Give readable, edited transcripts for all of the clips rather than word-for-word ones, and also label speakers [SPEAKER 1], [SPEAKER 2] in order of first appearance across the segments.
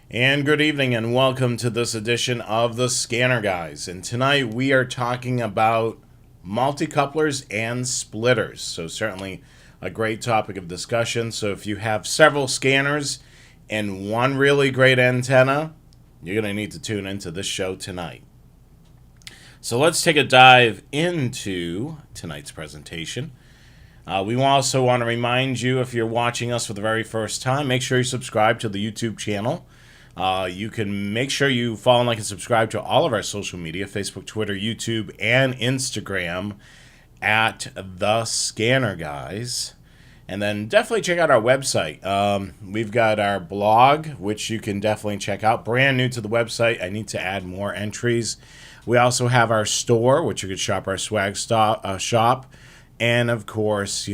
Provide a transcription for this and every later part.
[SPEAKER 1] And good evening and welcome to this edition of the Scanner Guys. And tonight we are talking about multicouplers and splitters. So certainly a great topic of discussion. So if you have several scanners and one really great antenna, you're going to need to tune into this show tonight. So let's take a dive into tonight's presentation. We also want to remind you, if you're watching us for the very first time, make sure you subscribe to the YouTube channel. You can make sure you follow, like, and subscribe to all of our social media, Facebook, Twitter, YouTube, and Instagram at The Scanner Guys. And then definitely check out our website. We've got our blog, which you can definitely check out. Brand new to the website. I need to add more entries. We also have our store, which you could shop our swag shop. And, of course,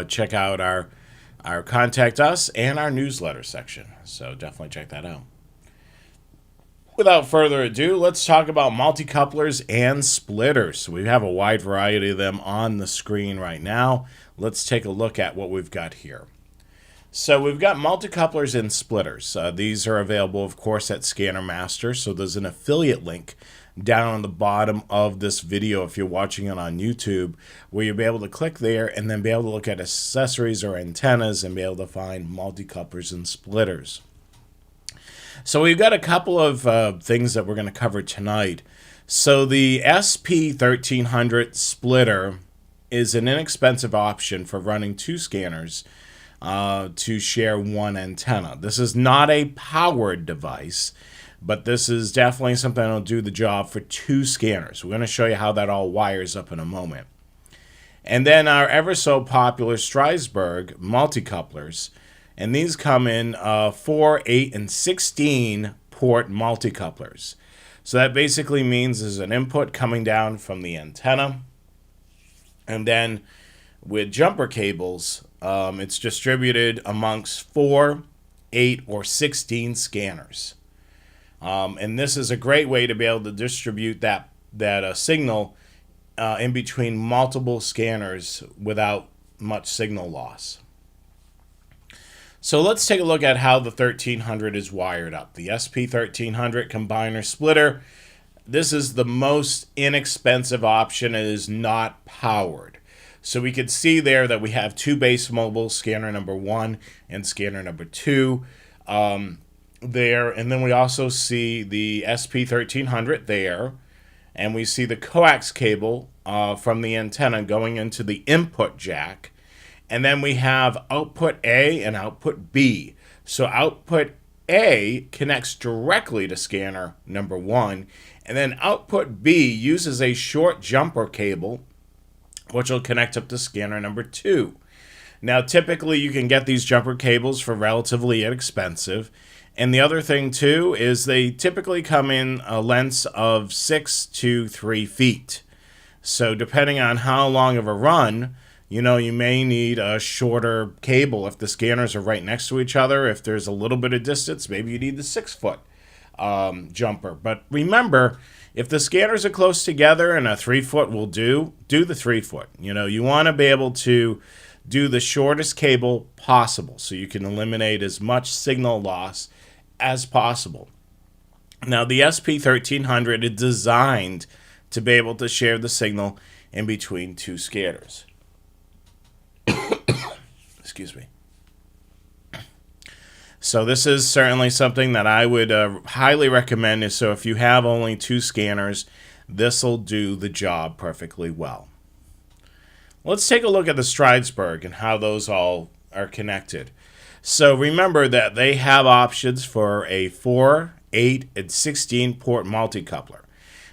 [SPEAKER 1] check out our contact us and our newsletter section. So definitely check that out. Without further ado, let's talk about multicouplers and splitters. So we have a wide variety of them on the screen right now. Let's take a look at what we've got here. So we've got multicouplers and splitters. These are available, of course, at Scanner Master. So there's an affiliate link down on the bottom of this video if you're watching it on YouTube, where you'll be able to click there and then be able to look at accessories or antennas and be able to find multicouplers and splitters. So we've got a couple of things that we're going to cover tonight. So the SP1300 splitter is an inexpensive option for running two scanners to share one antenna. This is not a powered device, but this is definitely something that'll do the job for two scanners. We're going to show you how that all wires up in a moment. And then our ever so popular Strasbourg multicouplers. And these come in 4, 8, and 16 port multicouplers. So that basically means there's an input coming down from the antenna. And then with jumper cables, it's distributed amongst 4, 8, or 16 scanners. And this is a great way to be able to distribute that signal in between multiple scanners without much signal loss. So let's take a look at how the 1300 is wired up. The SP1300 combiner splitter. This is the most inexpensive option. It is not powered. So we could see there that we have two base mobile, scanner number 1 and scanner number 2. There, and then we also see the SP1300 there, and we see the coax cable from the antenna going into the input jack, and then we have output A and output B. So output A connects directly to scanner number 1, and then output B uses a short jumper cable, which will connect up to scanner number 2. Now, typically you can get these jumper cables for relatively inexpensive. And the other thing, too, is they typically come in lengths of 6 to 3 feet. So depending on how long of a run, you may need a shorter cable if the scanners are right next to each other. If there's a little bit of distance, maybe you need the 6-foot jumper. But remember, if the scanners are close together and a 3-foot will do the 3-foot. You want to be able to do the shortest cable possible so you can eliminate as much signal loss as possible. Now, the SP1300 is designed to be able to share the signal in between two scanners. Excuse me. So this is certainly something that I would highly recommend. So if you have only two scanners, this will do the job perfectly well. Let's take a look at the Strasbourg and how those all are connected. So remember that they have options for a 4, 8, and 16 port multicoupler.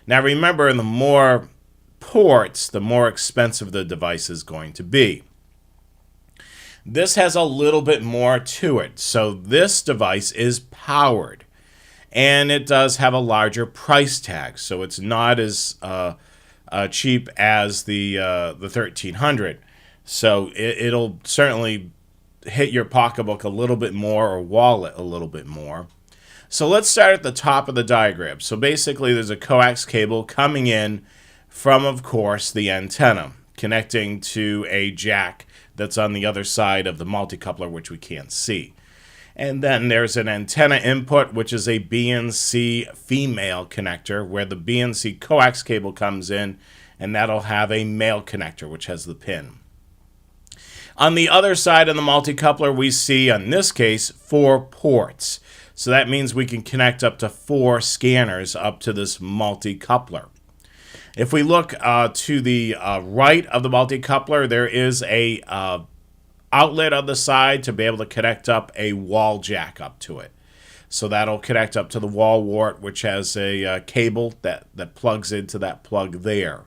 [SPEAKER 1] Now remember, the more ports, the more expensive the device is going to be. This has a little bit more to it. So this device is powered, and it does have a larger price tag. So it's not as cheap as the 1300. So it'll certainly hit your pocketbook a little bit more, or wallet a little bit more. So let's start at the top of the diagram. So basically there's a coax cable coming in from, of course, the antenna, connecting to a jack that's on the other side of the multicoupler, which we can't see. And then there's an antenna input, which is a BNC female connector, where the BNC coax cable comes in, and that'll have a male connector, which has the pin. On the other side of the multicoupler, we see, in this case, 4 ports. So that means we can connect up to 4 scanners up to this multicoupler. If we look to the right of the multicoupler, there is a outlet on the side to be able to connect up a wall jack up to it. So that'll connect up to the wall wart, which has a cable that plugs into that plug there.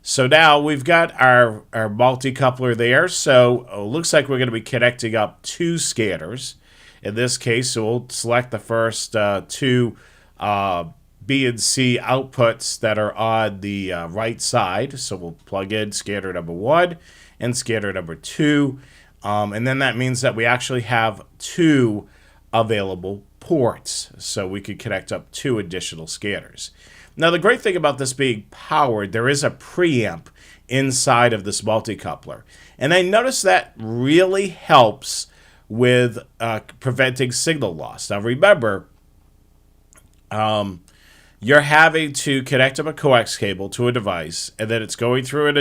[SPEAKER 1] So now we've got our multicoupler there. So it looks like we're going to be connecting up 2 scanners. In this case, so we'll select the first 2 B and C outputs that are on the right side. So we'll plug in scanner number 1 and scanner number 2. And then that means that we actually have 2 available ports. So we could connect up 2 additional scanners. Now, the great thing about this being powered, there is a preamp inside of this multicoupler. And I noticed that really helps with preventing signal loss. Now, remember, you're having to connect up a coax cable to a device, and then it's going through a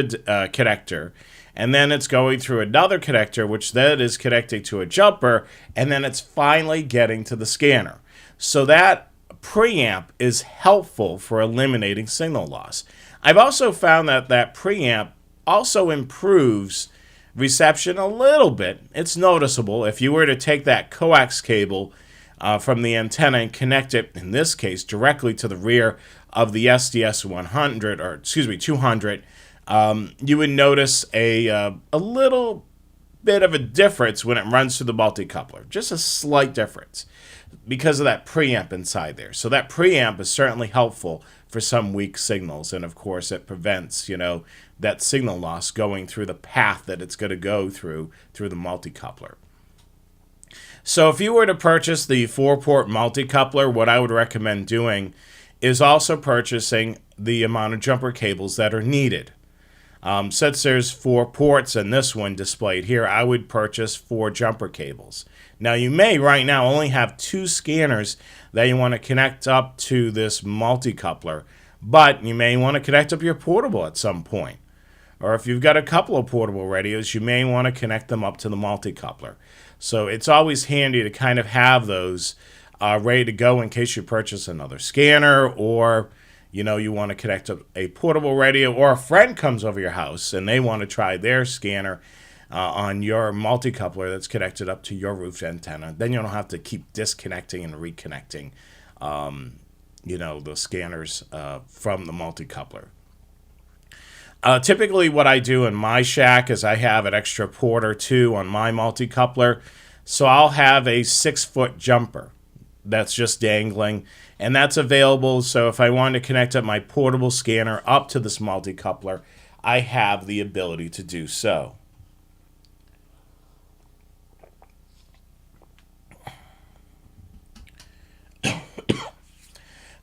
[SPEAKER 1] connector, and then it's going through another connector, which then is connecting to a jumper, and then it's finally getting to the scanner. So that preamp is helpful for eliminating signal loss. I've also found that that preamp also improves reception a little bit. It's noticeable. If you were to take that coax cable from the antenna and connect it, in this case, directly to the rear of the SDS 100, or excuse me, 200, you would notice a little bit of a difference when it runs through the multicoupler. Just a slight difference because of that preamp inside there. So that preamp is certainly helpful for some weak signals, and of course it prevents, that signal loss going through the path that it's going to go through the multicoupler. So if you were to purchase the 4-port multicoupler, what I would recommend doing is also purchasing the amount of jumper cables that are needed. Since there's 4 ports in this one displayed here, I would purchase 4 jumper cables. Now, you may right now only have 2 scanners that you want to connect up to this multicoupler, but you may want to connect up your portable at some point. Or if you've got a couple of portable radios, you may want to connect them up to the multicoupler. So it's always handy to kind of have those ready to go in case you purchase another scanner, or you want to connect up a portable radio, or a friend comes over your house and they want to try their scanner on your multicoupler that's connected up to your roof antenna. Then you don't have to keep disconnecting and reconnecting, the scanners from the multicoupler. Typically what I do in my shack is I have an extra port or 2 on my multicoupler. So I'll have a 6-foot jumper that's just dangling, and that's available. So if I want to connect up my portable scanner up to this multicoupler, I have the ability to do so.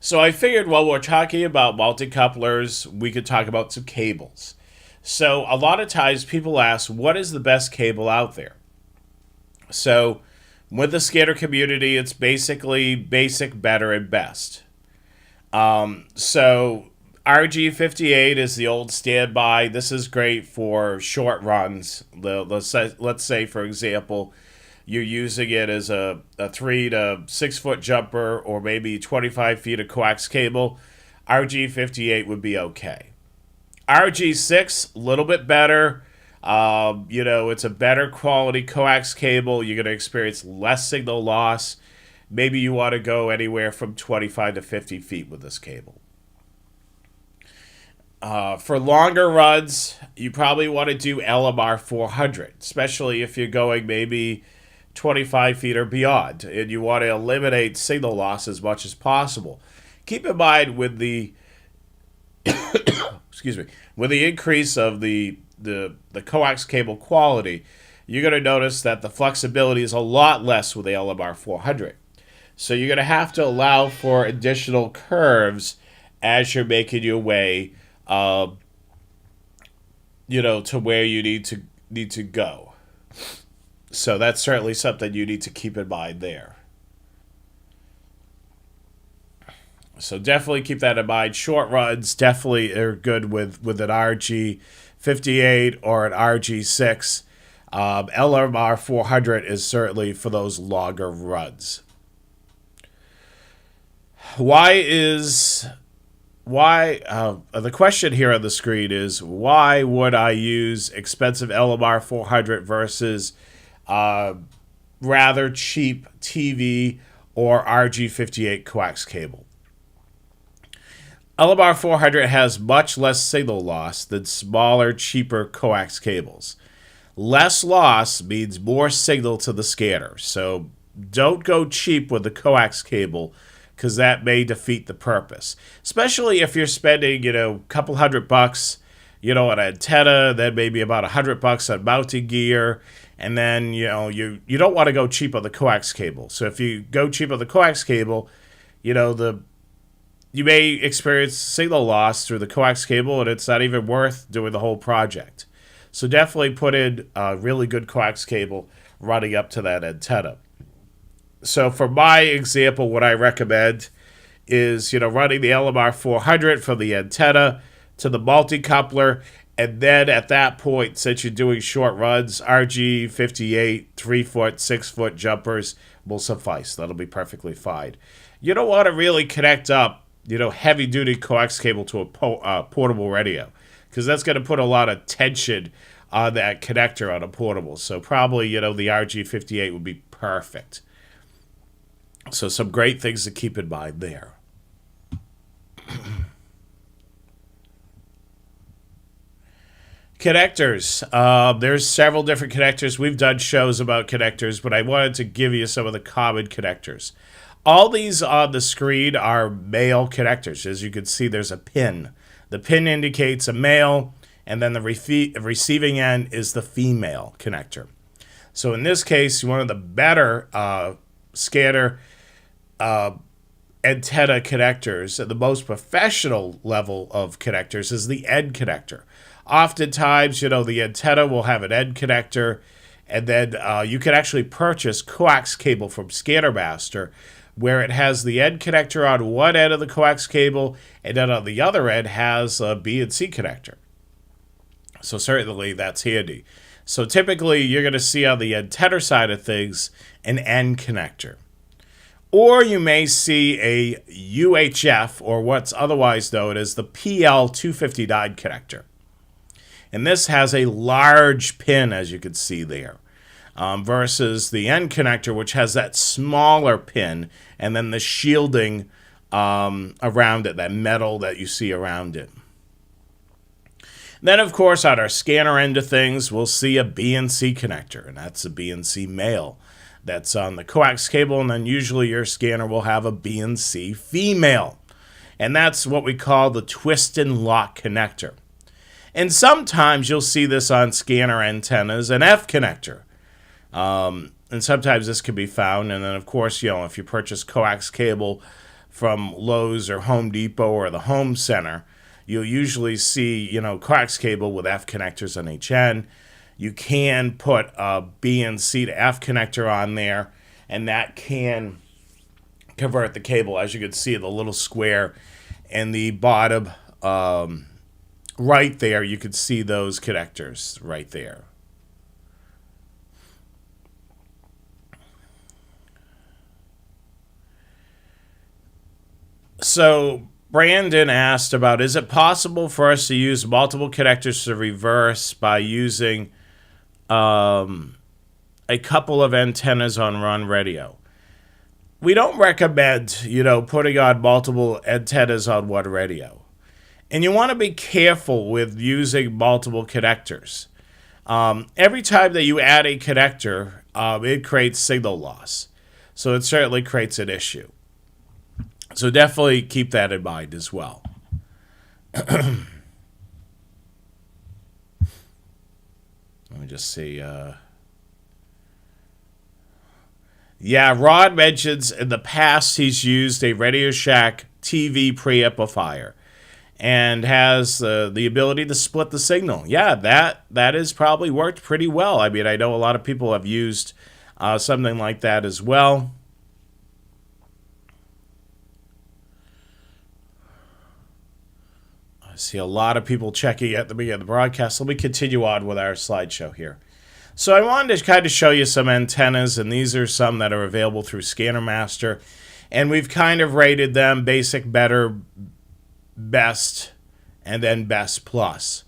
[SPEAKER 1] So I figured while we're talking about multicouplers, we could talk about some cables. So a lot of times people ask, what is the best cable out there? So with the scanner community, it's basically basic, better, and best. So RG58 is the old standby. This is great for short runs. Let's say, for example, you're using it as a 3 to 6 foot jumper, or maybe 25 feet of coax cable. RG58 would be okay. RG6, a little bit better. It's a better quality coax cable. You're going to experience less signal loss. Maybe you want to go anywhere from 25 to 50 feet with this cable. For longer runs, you probably want to do LMR 400, especially if you're going maybe 25 feet or beyond, and you want to eliminate signal loss as much as possible. Keep in mind with the with the increase of the coax cable quality, you're going to notice that the flexibility is a lot less with the LMR 400. So you're going to have to allow for additional curves as you're making your way, to where you need to go. So that's certainly something you need to keep in mind there. So definitely keep that in mind. Short runs definitely are good with an RG58 or an RG6. LMR 400 is certainly for those longer runs. The question here on the screen is, why would I use expensive LMR 400 versus rather cheap TV or RG58 coax cable? LMR 400 has much less signal loss than smaller, cheaper coax cables. Less loss means more signal to the scanner, so don't go cheap with the coax cable because that may defeat the purpose. Especially if you're spending, a couple $100, on an antenna, then maybe about $100 on mounting gear, and then you don't want to go cheap on the coax cable. So if you go cheap on the coax cable, you may experience signal loss through the coax cable, and it's not even worth doing the whole project. So definitely put in a really good coax cable running up to that antenna. So for my example, what I recommend is, running the LMR 400 from the antenna to the multicoupler, and then at that point, since you're doing short runs, RG58, 3-foot, 6-foot jumpers will suffice. That'll be perfectly fine. You don't want to really connect up heavy-duty coax cable to a portable radio, because that's going to put a lot of tension on that connector on a portable. So probably, the RG58 would be perfect. So some great things to keep in mind there. Connectors. There's several different connectors. We've done shows about connectors, but I wanted to give you some of the common connectors. All these on the screen are male connectors. As you can see, there's a pin. The pin indicates a male, and then the receiving end is the female connector. So in this case, one of the better scanner antenna connectors, the most professional level of connectors, is the end connector. Oftentimes, the antenna will have an end connector, and then you can actually purchase coax cable from Scanner Master, where it has the end connector on one end of the coax cable, and then on the other end has a B and C connector. So certainly that's handy. So typically you're going to see on the antenna side of things an end connector. Or you may see a UHF, or what's otherwise known as the PL259 connector. And this has a large pin, as you can see there. Versus the end connector, which has that smaller pin and then the shielding around it, that metal that you see around it. Then, of course, on our scanner end of things, we'll see a BNC connector, and that's a BNC male. That's on the coax cable, and then usually your scanner will have a BNC female. And that's what we call the twist and lock connector. And sometimes you'll see this on scanner antennas, an F connector. And sometimes this can be found. And then, of course, if you purchase coax cable from Lowe's or Home Depot or the Home Center, you'll usually see, coax cable with F connectors on each end. You can put a B and C to F connector on there, and that can convert the cable. As you can see, the little square in the bottom right there, you can see those connectors right there. So Brandon asked about, is it possible for us to use multiple connectors to reverse by using a couple of antennas on run radio? We don't recommend, putting on multiple antennas on one radio. And you want to be careful with using multiple connectors. Every time that you add a connector, it creates signal loss. So it certainly creates an issue. So definitely keep that in mind as well. Let me just see. Rod mentions in the past he's used a Radio Shack TV preamplifier. and has the ability to split the signal. Yeah, that has probably worked pretty well. I mean, I know a lot of people have used something like that as well. I see a lot of people checking at the beginning of the broadcast. Let me continue on with our slideshow here. So I wanted to kind of show you some antennas, and these are some that are available through Scanner Master. And we've kind of rated them basic, better, best, and then best plus.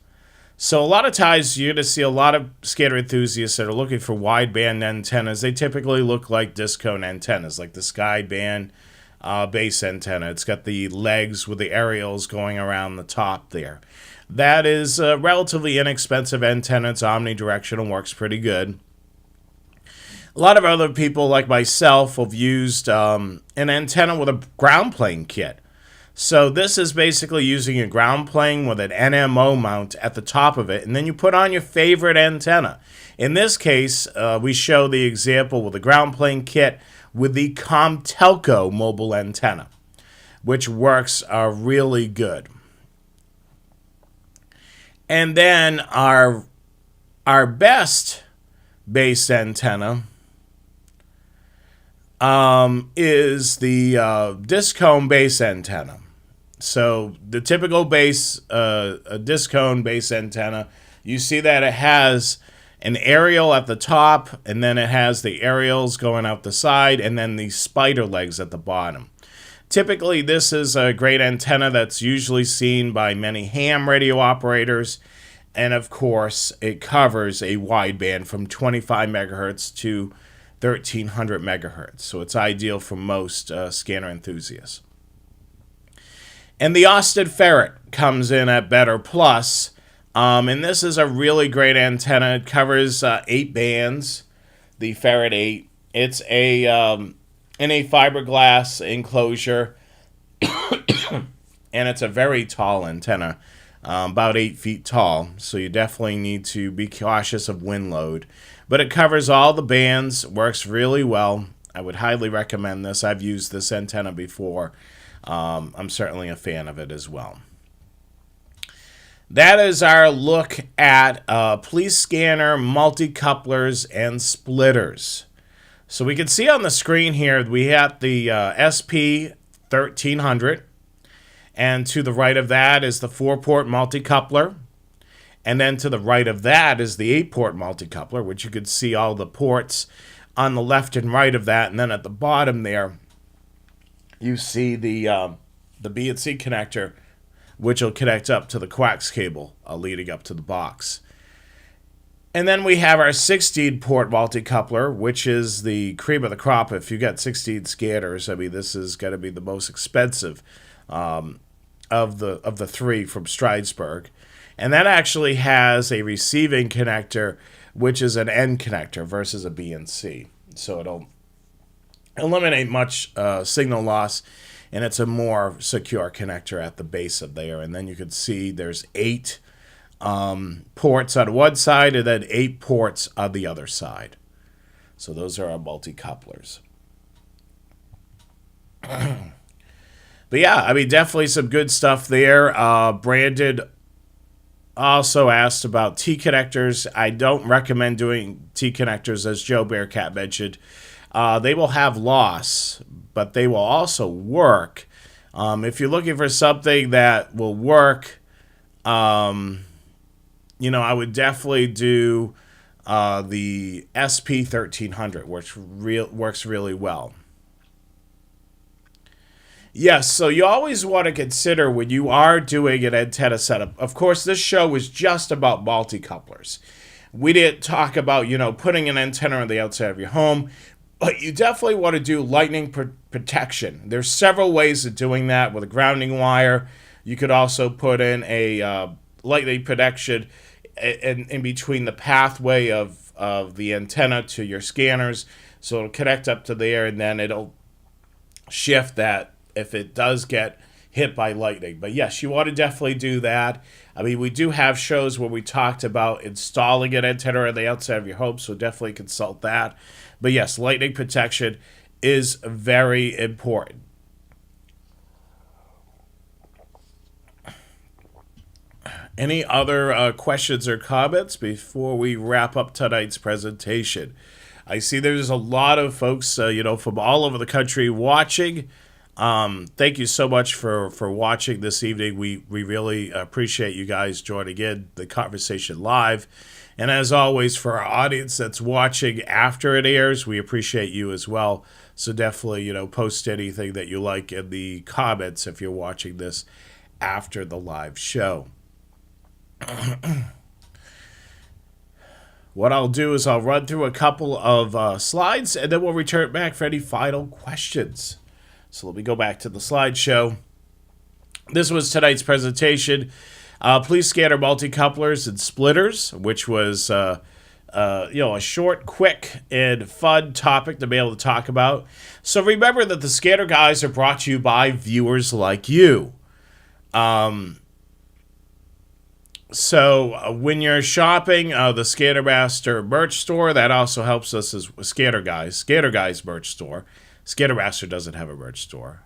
[SPEAKER 1] So a lot of times you're going to see a lot of scanner enthusiasts that are looking for wideband antennas. They typically look like disc cone antennas, like the Skyband base antenna. It's got the legs with the aerials going around the top there. That is a relatively inexpensive antenna. It's omnidirectional, works pretty good. A lot of other people like myself have used an antenna with a ground plane kit. So this is basically using a ground plane with an NMO mount at the top of it, and then you put on your favorite antenna. In this case, we show the example with a ground plane kit with the Comtelco mobile antenna, which works really good. And then our best base antenna is the disc cone base antenna. So the typical base, a disc cone base antenna, you see that it has an aerial at the top, and then it has the aerials going out the side, and then the spider legs at the bottom. Typically, this is a great antenna that's usually seen by many ham radio operators, and of course, it covers a wideband from 25 megahertz to 1300 megahertz, so it's ideal for most scanner enthusiasts. And the Austin Ferret comes in at Better Plus, and this is a really great antenna. It covers 8 bands, the Ferret 8. It's in a fiberglass enclosure, and it's a very tall antenna, about 8 feet tall, so you definitely need to be cautious of wind load. But it covers all the bands, works really well. I would highly recommend this. I've used this antenna before. I'm certainly a fan of it as well. That is our look at police scanner, multicouplers, and splitters. So we can see on the screen here we have the SP1300, and to the right of that is the 4-port multicoupler, and then to the right of that is the 8-port multicoupler, which you can see all the ports on the left and right of that, and then at the bottom there you see the B and C connector, which will connect up to the coax cable leading up to the box. And then we have our 16-port multicoupler, which is the cream of the crop. If you got 16 scanners, I mean, this is going to be the most expensive of the three from Stridesburg. And that actually has a receiving connector, which is an N connector versus a B and C. So it'll eliminate much signal loss, and it's a more secure connector at the base of there. And then you can see there's 8 ports on one side and then 8 ports on the other side. So those are our multicouplers. But yeah, I mean, definitely some good stuff there. Brandon also asked about T-connectors. I don't recommend doing T-connectors, as Joe Bearcat mentioned. They will have loss, but they will also work. If you're looking for something that will work, I would definitely do the SP1300, which works really well. Yes, so you always want to consider when you are doing an antenna setup. Of course, this show is just about multicouplers. We didn't talk about, putting an antenna on the outside of your home. But you definitely want to do lightning protection. There's several ways of doing that with a grounding wire. You could also put in a lightning protection in between the pathway of the antenna to your scanners. So it'll connect up to there, and then it'll shift that if it does get hit by lightning. But yes, you want to definitely do that. I mean, we do have shows where we talked about installing an antenna on the outside of your home, so definitely consult that. But yes, lightning protection is very important. Any other questions or comments before we wrap up tonight's presentation? I see there's a lot of folks, from all over the country watching. Thank you so much for watching this evening. We really appreciate you guys joining in the conversation live. And as always, for our audience that's watching after it airs, we appreciate you as well. So definitely, post anything that you like in the comments if you're watching this after the live show. What I'll do is I'll run through a couple of slides, and then we'll return back for any final questions. So let me go back to the slideshow. This was tonight's presentation. Please scan our multicouplers and splitters, which was a short, quick, and fun topic to be able to talk about. So remember that the Scanner Guys are brought to you by viewers like you. So when you're shopping the Scanner Master merch store, that also helps us as Scanner Guys merch store. Scanner Master doesn't have a merch store.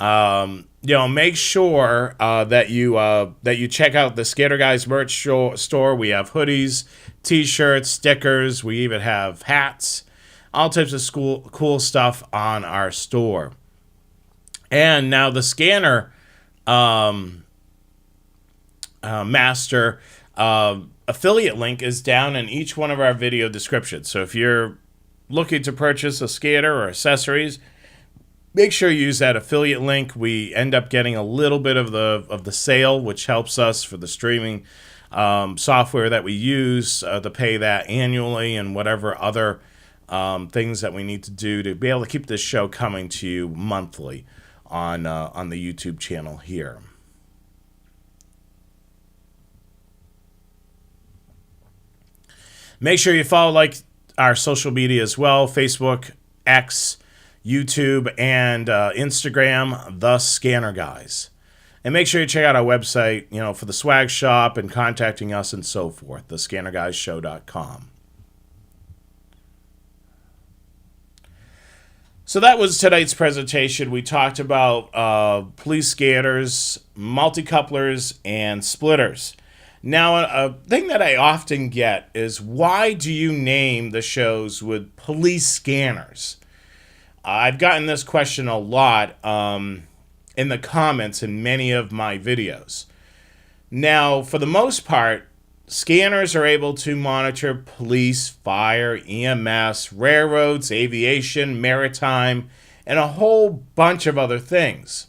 [SPEAKER 1] Make sure that you check out the Scanner Guys merch store. We have hoodies, t-shirts, stickers. We even have hats, all types of cool stuff on our store. And now the Scanner Master affiliate link is down in each one of our video descriptions. So if you're looking to purchase a scanner or accessories, make sure you use that affiliate link. We end up getting a little bit of the sale, which helps us for the streaming software that we use to pay that annually and whatever other things that we need to do to be able to keep this show coming to you monthly on the YouTube channel here. Make sure you follow our social media as well: Facebook, X, YouTube, and Instagram, The Scanner Guys. And make sure you check out our website, for the swag shop and contacting us and so forth, thescannerguyshow.com. So that was tonight's presentation. We talked about police scanners, multicouplers, and splitters. Now, a thing that I often get is, why do you name the shows with police scanners? I've gotten this question a lot in the comments in many of my videos. Now, for the most part, scanners are able to monitor police, fire, EMS, railroads, aviation, maritime, and a whole bunch of other things.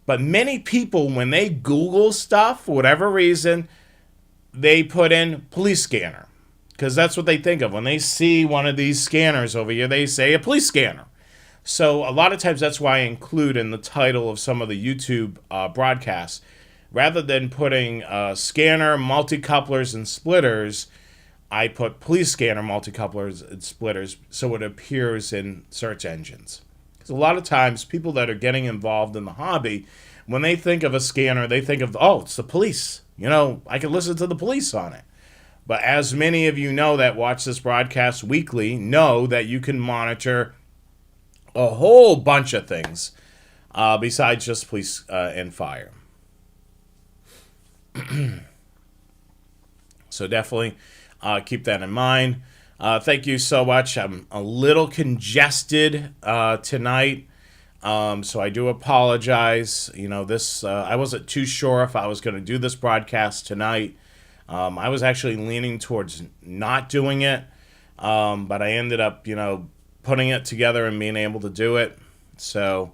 [SPEAKER 1] But many people, when they Google stuff, for whatever reason, they put in police scanner, because that's what they think of. When they see one of these scanners over here, they say a police scanner. So a lot of times that's why I include in the title of some of the YouTube broadcasts, rather than putting scanner, multicouplers, and splitters, I put police scanner, multicouplers, and splitters, so it appears in search engines. Because a lot of times people that are getting involved in the hobby, when they think of a scanner, they think of, it's the police. I can listen to the police on it. But as many of you know that watch this broadcast weekly know that you can monitor a whole bunch of things besides just police and fire. So definitely keep that in mind. Thank you so much. I'm a little congested tonight, so I do apologize. I wasn't too sure if I was going to do this broadcast tonight. I was actually leaning towards not doing it, but I ended up, putting it together and being able to do it. So,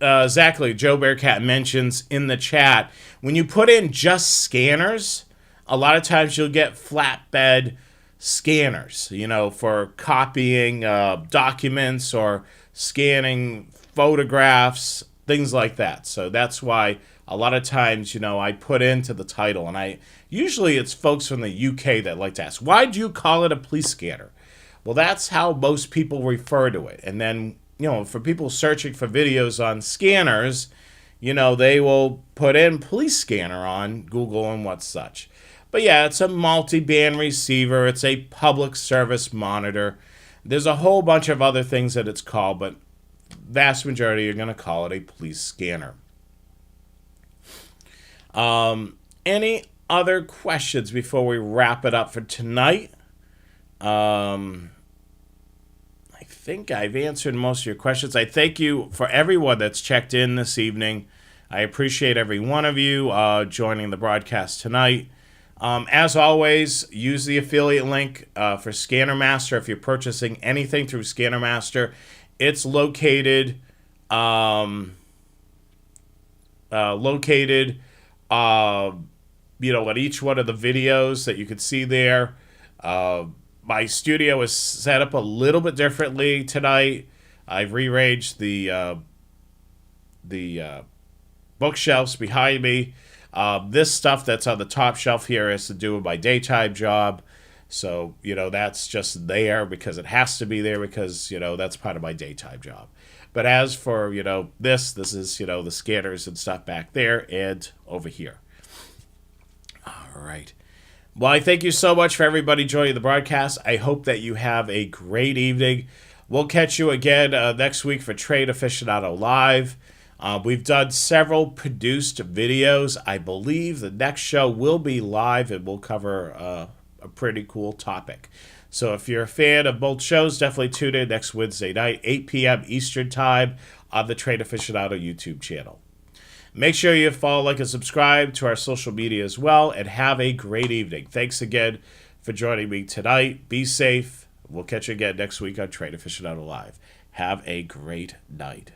[SPEAKER 1] exactly. Joe Bearcat mentions in the chat, when you put in just scanners, a lot of times you'll get flatbed scanners, for copying documents or scanning photographs, things like that. So that's why a lot of times, I put into the title, and usually it's folks from the UK that like to ask, why do you call it a police scanner? Well, that's how most people refer to it. And then, for people searching for videos on scanners, they will put in police scanner on Google and what such. But yeah, it's a multi-band receiver. It's a public service monitor. There's a whole bunch of other things that it's called, but vast majority are going to call it a police scanner. Any other questions before we wrap it up for tonight? I think I've answered most of your questions. I thank you for everyone that's checked in this evening. I appreciate every one of you joining the broadcast tonight. As always, use the affiliate link for ScannerMaster if you're purchasing anything through ScannerMaster. It's located located at each one of the videos that you can see there. My studio is set up a little bit differently tonight. I've rearranged the bookshelves behind me. This stuff that's on the top shelf here has to do with my daytime job. So, that's just there because it has to be there because, that's part of my daytime job. But as for, this is, the scanners and stuff back there and over here. All right. Well, I thank you so much for everybody joining the broadcast. I hope that you have a great evening. We'll catch you again next week for Trade Aficionado Live. We've done several produced videos. I believe the next show will be live and we'll cover a pretty cool topic. So if you're a fan of both shows, definitely tune in next Wednesday night, 8 p.m. Eastern Time on the Trade Aficionado YouTube channel. Make sure you follow, like, and subscribe to our social media as well, and have a great evening. Thanks again for joining me tonight. Be safe. We'll catch you again next week on Trade Aficionado Live. Have a great night.